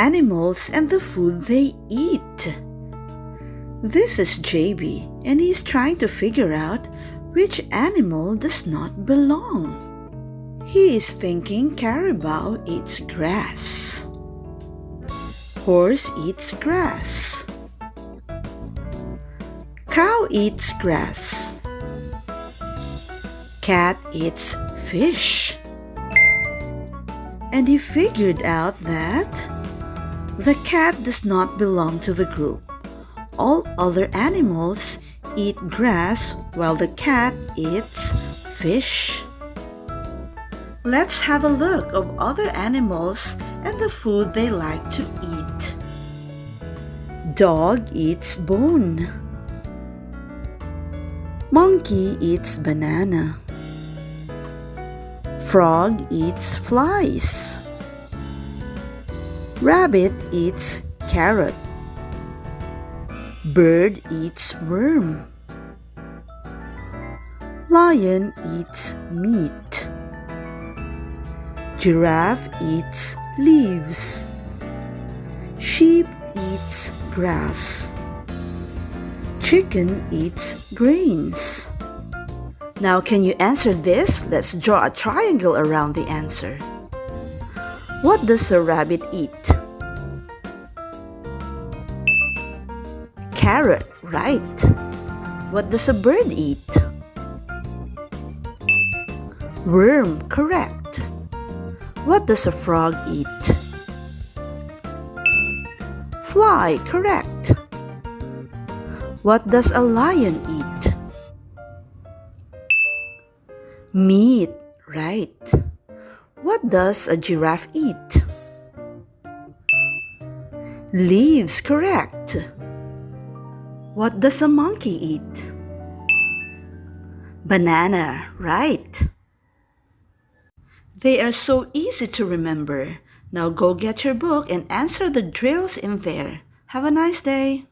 animals and the food they eat. This is JB, and he's trying to figure out which animal does not belong. He is thinking carabao eats grass. Horse eats grass. Cow eats grass. Cat eats fish. And he figured out that the cat does not belong to the group. All other animals eat grass while the cat eats fish. Let's have a look of other animals and the food they like to eat. Dog eats bone. Monkey eats banana. Frog eats flies. Rabbit eats carrot. Bird eats worm. Lion eats meat. Giraffe eats leaves. Sheep eats grass. Chicken eats grains. Now, can you answer this? Let's draw a triangle around the answer. What does a rabbit eat? Carrot, right. What does a bird eat? Worm, correct. What does a frog eat? Fly, correct. What does a lion eat? Meat, right. What does a giraffe eat? Leaves, correct. What does a monkey eat? Banana, right. They are so easy to remember. Now go get your book and answer the drills in there. Have a nice day.